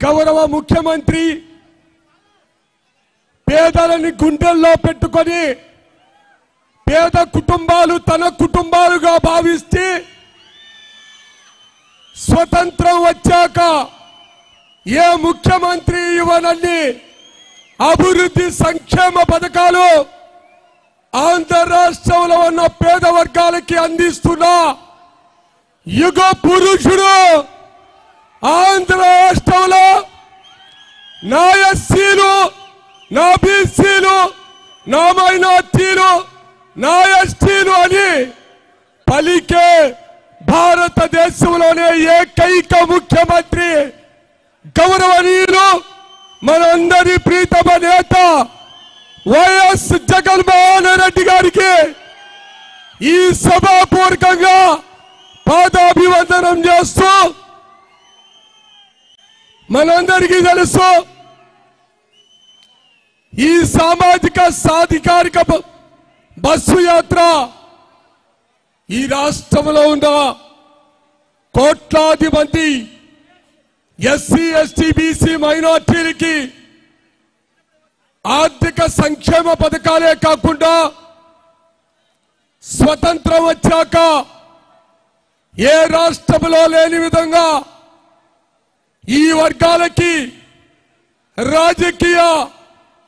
గౌరవ ముఖ్యమంత్రి పేదలని గుండెల్లో పెట్టుకొని పేద కుటుంబాలు తన కుటుంబాలుగా భావిస్తే స్వతంత్రం వచ్చాక ఏ ముఖ్యమంత్రి ఇవ్వనన్ని అభివృద్ధి సంక్షేమ పథకాలు ఆంధ్ర రాష్ట్రంలో ఉన్న పేద వర్గాలకి అందిస్తున్న యుగ పురుషుడు ఆంధ్ర రాష్ట్రంలో నా ఎస్సీలు, నా బీసీలు, నా మైనార్టీలు, నా ఎస్టీలు అని పలికే భారతదేశంలోనే ఏకైక ముఖ్యమంత్రి గౌరవనీయులు మనందరి ప్రీతమ నేత వైఎస్ జగన్మోహన్ రెడ్డి గారికి ఈ సభాపూర్వకంగా పాదాభివందనం చేస్తూ, మనందరికీ తెలుసు ఈ సామాజిక సాధికారిక బస్సు యాత్ర ఈ రాష్ట్రంలో ఉన్న కోట్లాది మంది ఎస్సీ, ఎస్టీ, బీసీ, మైనార్టీలకి ఆర్థిక సంక్షేమ పథకాలే కాకుండా స్వతంత్రం వచ్చాక ఏ రాష్ట్రంలో లేని విధంగా ఈ వర్గాలకి రాజకీయ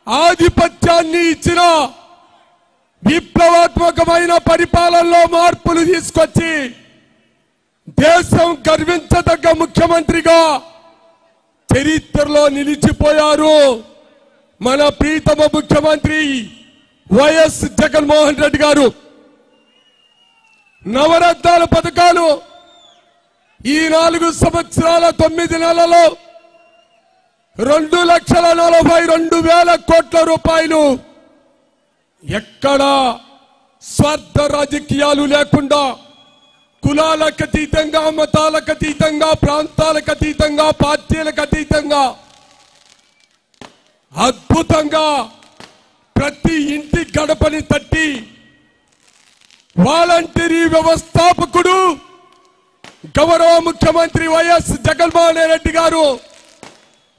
ఆధిపత్యాన్ని ఇచ్చిన విప్లవాత్మకమైన పరిపాలనలో మార్పులు తీసుకొచ్చి దేశం గర్వించదగ్గ ముఖ్యమంత్రిగా చరిత్రలో నిలిచిపోయారు మన ప్రీతమ ముఖ్యమంత్రి వైఎస్ జగన్మోహన్ రెడ్డి గారు. నవరత్నాల పథకాలు ఈ 4 సంవత్సరాల 9 నెలల్లో 2,42,000 కోట్ల రూపాయలు ఎక్కడ స్వార్థ రాజకీయాలు లేకుండా కులాలకు అతీతంగా, మతాలకు అతీతంగా, ప్రాంతాలకు అతీతంగా, పార్టీలకు అతీతంగా అద్భుతంగా ప్రతి ఇంటి గడపని తట్టి వాలంటీరీ వ్యవస్థాపకుడు గౌరవ ముఖ్యమంత్రి వైఎస్ జగన్మోహన్ రెడ్డి గారు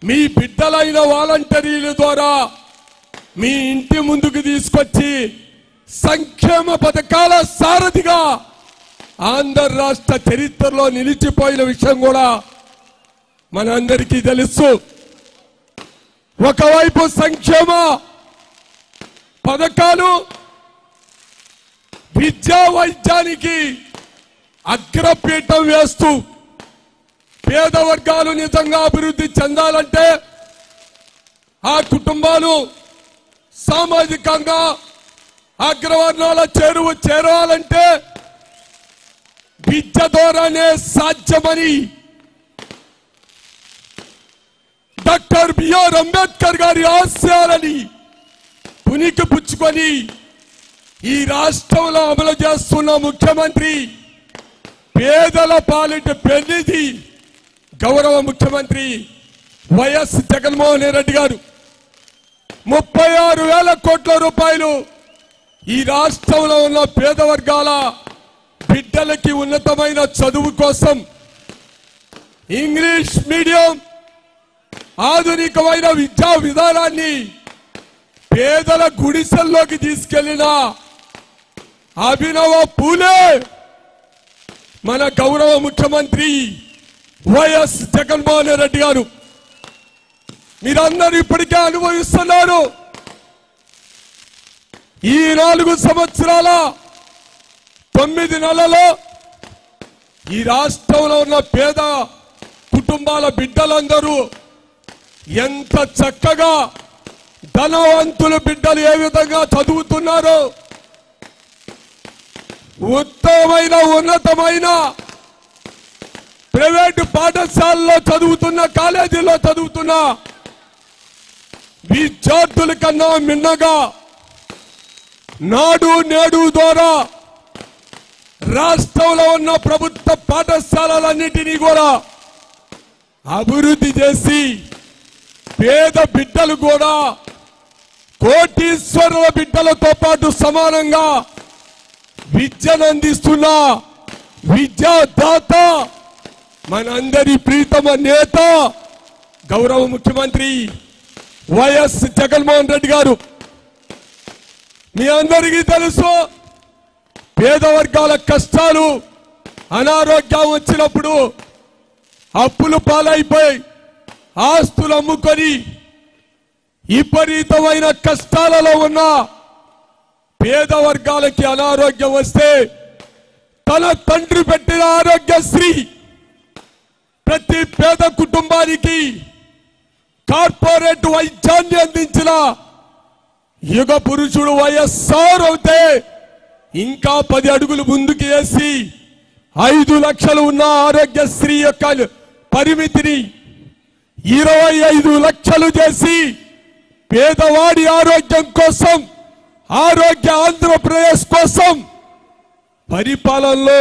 మీ బిడ్డలైన వాలంటీర్ల ద్వారా మీ ఇంటి ముందుకు తీసుకొచ్చి సంక్షేమ పథకాల సారథిగా ఆంధ్ర రాష్ట్ర చరిత్రలో నిలిచిపోయిన విషయం కూడా మనందరికీ తెలుసు. ఒకవైపు సంక్షేమ పథకాలు విద్యా వైద్యానికి అగ్రపీఠం వేస్తూ పేద వర్గాలు నిజంగా అభివృద్ధి చెందాలంటే, ఆ కుటుంబాలు సామాజికంగా అగ్రవర్ణాల చేరాలంటే విద్య ద్వారానే సాధ్యమని డాక్టర్ బిఆర్ అంబేద్కర్ గారి ఆశయాలని పునికి పుచ్చుకొని ఈ రాష్ట్రంలో అమలు చేస్తున్న ముఖ్యమంత్రి పేదల పాలిట పెన్నిధి గౌరవ ముఖ్యమంత్రి వైఎస్ జగన్మోహన్ రెడ్డి గారు 36,000 కోట్ల రూపాయలు ఈ రాష్ట్రంలో ఉన్న పేద వర్గాల బిడ్డలకి ఉన్నతమైన చదువు కోసం ఇంగ్లీష్ మీడియం ఆధునికమైన విద్యా విధానాన్ని పేదల గుడిసెల్లోకి తీసుకెళ్లిన అభినవ పూలే మన గౌరవ ముఖ్యమంత్రి వైఎస్ జగన్మోహన్ రెడ్డి గారు. మీరందరూ ఇప్పటికే అనుభవిస్తున్నారు. ఈ 4 సంవత్సరాల 9 నెలల్లో ఈ రాష్ట్రంలో ఉన్న పేద కుటుంబాల బిడ్డలందరూ ఎంత చక్కగా ధనవంతుల బిడ్డలు ఏ విధంగా చదువుతున్నారో, ఉత్తమమైన ఉన్నతమైన ప్రైవేటు పాఠశాలలో చదువుతున్న, కాలేజీలో చదువుతున్న విద్యార్థుల కన్నా మిన్నగా నాడు నేడు ద్వారా రాష్ట్రంలో ఉన్న ప్రభుత్వ పాఠశాలలన్నింటినీ కూడా అభివృద్ధి చేసి పేద బిడ్డలు కూడా కోటీశ్వరుల బిడ్డలతో పాటు సమానంగా విద్యను అందిస్తున్న విద్యాదాత మనందరి ప్రీతమ నేత గౌరవ ముఖ్యమంత్రి వైఎస్ జగన్మోహన్ రెడ్డి గారు, మీ అందరికీ తెలుసు, పేద వర్గాల కష్టాలు, అనారోగ్యం వచ్చినప్పుడు అప్పులు పాలైపోయి ఆస్తులు అమ్ముకొని విపరీతమైన కష్టాలలో ఉన్న పేద వర్గాలకి అనారోగ్యం వస్తే తన తండ్రి పెట్టిన ఆరోగ్యశ్రీ ప్రతి పేద కుటుంబానికి కార్పొరేట్ వైద్యాన్ని అందించిన యుగ పురుషుడు వైఎస్ఆర్ అవుతే ఇంకా 10 అడుగులు ముందుకు వేసి 5 లక్షలు ఉన్న ఆరోగ్యశ్రీ యొక్క పరిమితిని 25 లక్షలు చేసి పేదవాడి ఆరోగ్యం కోసం, ఆరోగ్య ఆంధ్రప్రదేశ్ కోసం పరిపాలనలో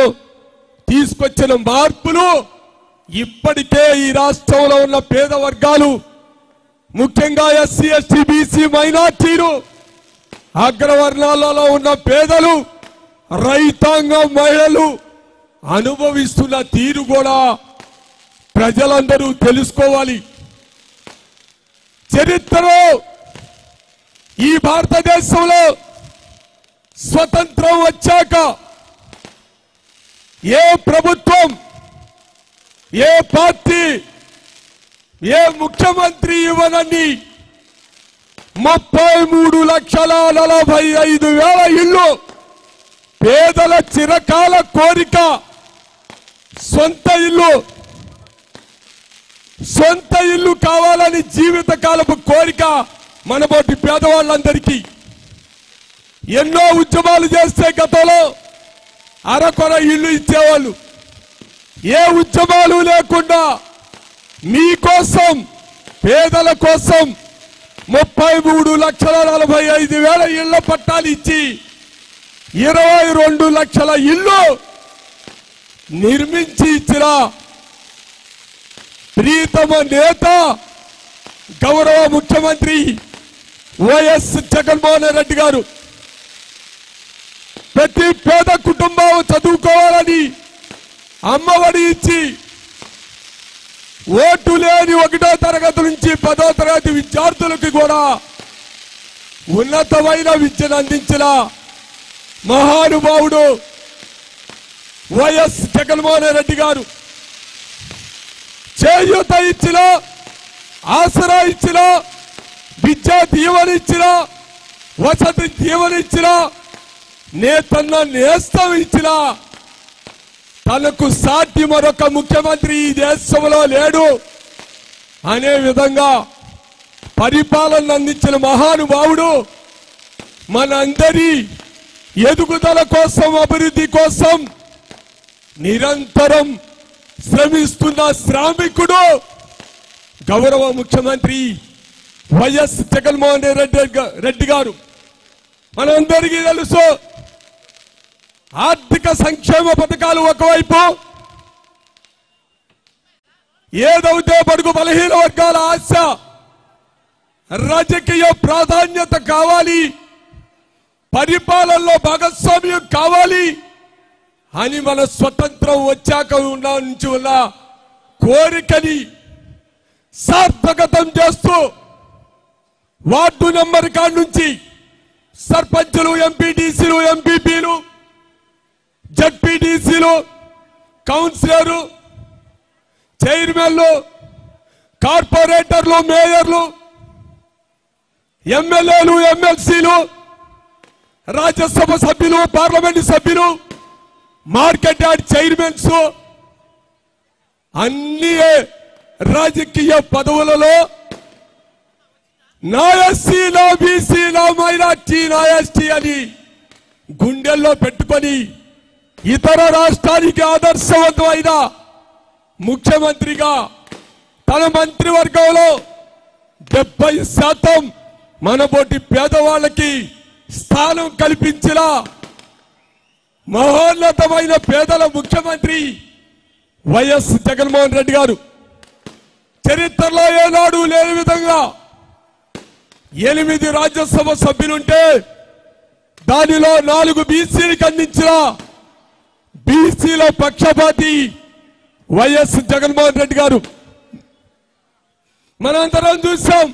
తీసుకొచ్చిన మార్పులు ఇప్పటికే ఈ రాష్ట్రంలో ఉన్న పేద వర్గాలు, ముఖ్యంగా ఎస్సీ ఎస్టీ బీసీ మైనార్టీలు, అగ్రవర్ణాలలో ఉన్న పేదలు, రైతాంగం, మహిళలు అనుభవిస్తున్న తీరు కూడా ప్రజలందరూ తెలుసుకోవాలి. చరిత్రలో ఈ భారతదేశంలో స్వతంత్రం వచ్చాక ఏ ప్రభుత్వం, ఏ పార్టీ, ఏ ముఖ్యమంత్రి ఇవ్వనని 33,45,000 ఇళ్ళు పేదల చిరకాల కోరిక సొంత ఇల్లు కావాలని జీవితకాలపు కోరిక మనబోటి పేదవాళ్ళందరికీ. ఎన్నో ఉద్యమాలు చేస్తే గతంలో అరకొర ఇల్లు ఇచ్చేవాళ్ళు. ఏ ఉద్యమాలు లేకుండా మీకోసం, పేదల కోసం 33,45,000 ఇళ్ల పట్టాలు ఇచ్చి 22 లక్షల ఇల్లు నిర్మించి ఇచ్చిన ప్రీతమ నేత గౌరవ ముఖ్యమంత్రి వైఎస్ జగన్మోహన్ రెడ్డి గారు. ప్రతి పేద కుటుంబం చదువుకోవాలని అమ్మఒడి ఇచ్చి ఓటు లేని 1వ తరగతి నుంచి 10వ తరగతి విద్యార్థులకు కూడా ఉన్నతమైన విద్యను అందించిన మహానుభావుడు వైఎస్ జగన్మోహన్ రెడ్డి గారు. చేయూత ఇచ్చిన, ఆసరా ఇచ్చిన, విద్యా దీవెన ఇచ్చిన, వసతి దీవెన ఇచ్చిన, నేతన్న నేస్తం ఇచ్చిన తనకు సాటి మరొక ముఖ్యమంత్రి ఈ దేశంలో లేడు అనే విధంగా పరిపాలన అందించిన మహానుభావుడు మనందరి ఎదుగుదల కోసం, అభివృద్ధి కోసం నిరంతరం శ్రమిస్తున్న శ్రామికుడు గౌరవ ముఖ్యమంత్రి వైఎస్ జగన్మోహన్ రెడ్డి గారు. మనందరికీ తెలుసు, ఆర్థిక సంక్షేమ పథకాలు ఒకవైపు, ఏదైతే బడుగు బలహీన వర్గాల ఆశ, రాజకీయ ప్రాధాన్యత కావాలి, పరిపాలనలో భాగస్వామ్యం కావాలి అని మన స్వతంత్రం వచ్చాక నుంచి ఉన్న కోరికని సార్థకతం చేస్తూ వార్డు నెంబర్ కాడ నుంచి సర్పంచులు, ఎంపీటీసీలు, ఎంపీపీలు, జడ్పీటీసీలు, కౌన్సిలర్లు, చైర్మన్లు, కార్పొరేటర్లు, మేయర్లు, ఎమ్మెల్యేలు, ఎమ్మెల్సీలు, రాజ్యసభ సభ్యులు, పార్లమెంటు సభ్యులు, మార్కెట్ యార్డ్ చైర్మన్స్, అన్ని రాజకీయ పదవులలో నా ఎస్సీ, నా బీసీ, నా మైనార్టీ, నా ఎస్టీ అని గుండెల్లో పెట్టుకొని ఇతర రాష్ట్రానికి ఆదర్శవంతమైన ముఖ్యమంత్రిగా తన మంత్రివర్గంలో 70% మనబోటి పేదవాళ్ళకి స్థానం కల్పించిన మహోన్నతమైన పేదల ముఖ్యమంత్రి వైఎస్ జగన్మోహన్ రెడ్డి గారు. చరిత్రలో ఏనాడు లేని విధంగా 8 రాజ్యసభ సభ్యులుంటే దానిలో 4 బీసీలకు అందించిన బీసీల పక్షపాతి వైఎస్ జగన్మోహన్ రెడ్డి గారు. మనందరం చూసాం.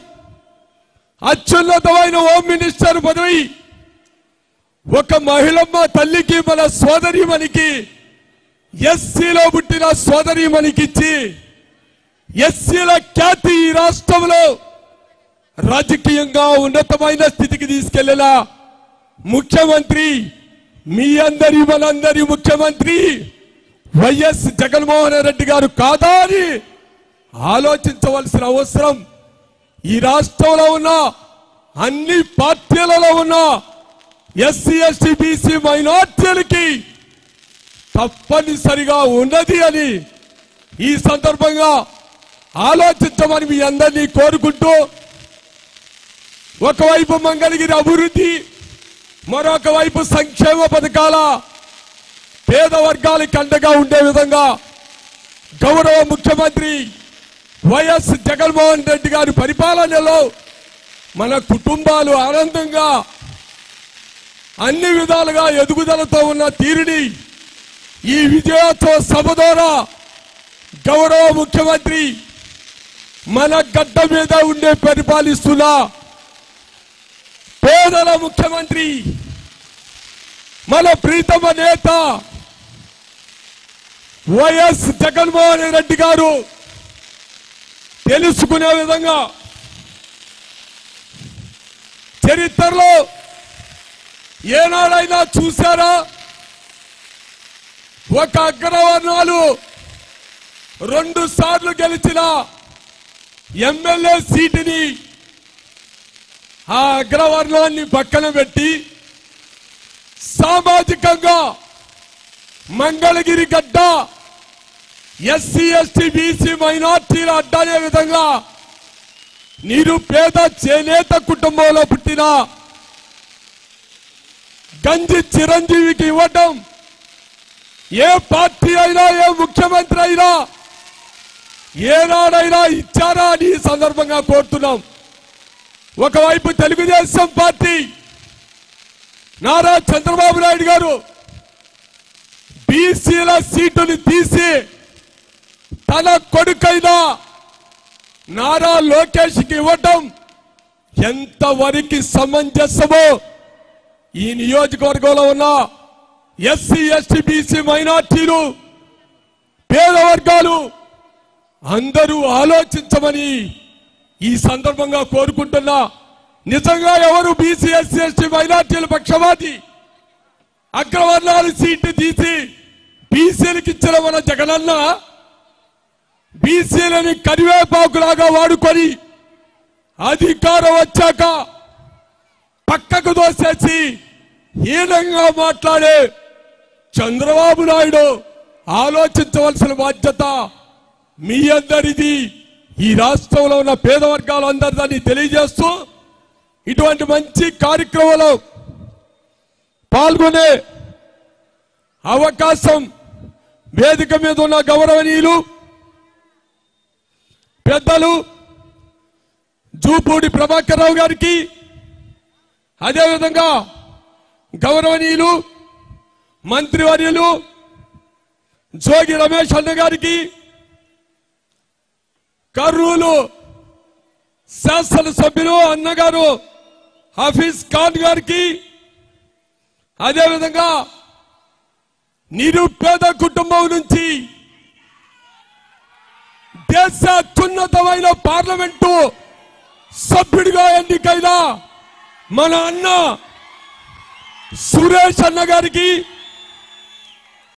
అత్యున్నతమైన హోమ్ మినిస్టర్ పదవి ఒక మహిళమ్మ తల్లికి, మన సోదరిమణికి, ఎస్సీలో పుట్టిన సోదరిమణికి ఇచ్చి ఎస్సీల ఖ్యాతి ఈ రాష్ట్రంలో రాజకీయంగా ఉన్నతమైన స్థితికి తీసుకెళ్లేలా ముఖ్యమంత్రి, మీ అందరి మనందరి ముఖ్యమంత్రి వైఎస్ జగన్మోహన్ రెడ్డి గారు కాదా అని ఆలోచించవలసిన అవసరం ఈ రాష్ట్రంలో ఉన్న అన్ని పార్టీలలో ఉన్న ఎస్సీ ఎస్టీ బీసీ మైనార్టీలకి తప్పనిసరిగా ఉన్నది అని ఈ సందర్భంగా ఆలోచించమని మీ అందరినీ కోరుకుంటూ, ఒకవైపు మంగళగిరి అభివృద్ధి, మరొక వైపు సంక్షేమ పథకాల పేద వర్గాలకు అండగా ఉండే విధంగా గౌరవ ముఖ్యమంత్రి వైఎస్ జగన్మోహన్ రెడ్డి గారి పరిపాలనలో మన కుటుంబాలు ఆనందంగా అన్ని విధాలుగా ఎదుగుదలతో ఉన్న తీరుని ఈ విజయోత్సవ సభ ద్వారా గౌరవ ముఖ్యమంత్రి మన గడ్డ మీద ఉండే పరిపాలిస్తున్న పేదల ముఖ్యమంత్రి, మన ప్రీతమ నేత వైఎస్ జగన్మోహన్ రెడ్డి గారు తెలుసుకునే విధంగా చరిత్రలో ఏనాడైనా చూసారా ఒక అగ్రవర్ణాలు 2 సార్లు గెలిచిన ఎమ్మెల్యే సీటుని ఆ అగ్రవర్ణాన్ని పక్కన పెట్టి సామాజికంగా మంగళగిరి గడ్డ ఎస్సీ ఎస్టీ బీసీ మైనార్టీల అడ్డనే విధంగా నిరుపేద చేనేత కుటుంబంలో పుట్టిన గంజి చిరంజీవికి ఇవ్వటం ఏ పార్టీ అయినా, ఏ ముఖ్యమంత్రి అయినా ఏనాడైనా ఇచ్చారా అని ఈ సందర్భంగా కోరుతున్నాం. ఒకవైపు తెలుగుదేశం పార్టీ నారా చంద్రబాబు నాయుడు గారు బీసీల సీటుని తీసి తన కొడుకైన నారా లోకేష్కి ఇవ్వటం ఎంతవరకు సమంజసమో ఈ నియోజకవర్గంలో ఉన్న ఎస్సీ ఎస్టీ బీసీ మైనార్టీలు, పేద వర్గాలు అందరూ ఆలోచించమని ఈ సందర్భంగా కోరుకుంటున్నా. నిజంగా ఎవరు బీసీ ఎస్సీ ఎస్టీ మైనార్టీల పక్షవాది, అగ్రవర్ణాల సీటు తీసి బీసీలకు ఇచ్చిన మన జగనన్న బీసీలని కరివేపాకులాగా వాడుకొని అధికారం వచ్చాక పక్కకు దోసేసి హీనంగా మాట్లాడే చంద్రబాబు నాయుడు ఆలోచించవలసిన బాధ్యత మీ అందరిది. ఈ రాష్ట్రంలో ఉన్న పేద వర్గాలందరినీ తెలియజేస్తూ ఇటువంటి మంచి కార్యక్రమంలో పాల్గొనే అవకాశం వేదిక మీద ఉన్న గౌరవనీయులు పెద్దలు జూపూడి ప్రభాకర్ రావు గారికి, అదేవిధంగా గౌరవనీయులు మంత్రివర్యులు జోగి రమేష్ అన్న గారికి, కర్నూలు శాసనసభ్యులు అన్నగారు హఫీజ్ ఖాన్ గారికి, అదేవిధంగా నిరుపేద కుటుంబం నుంచి దేశ అత్యున్నతమైన పార్లమెంటు సభ్యుడిగా ఎన్నికైన మన అన్న సురేష్ అన్న గారికి,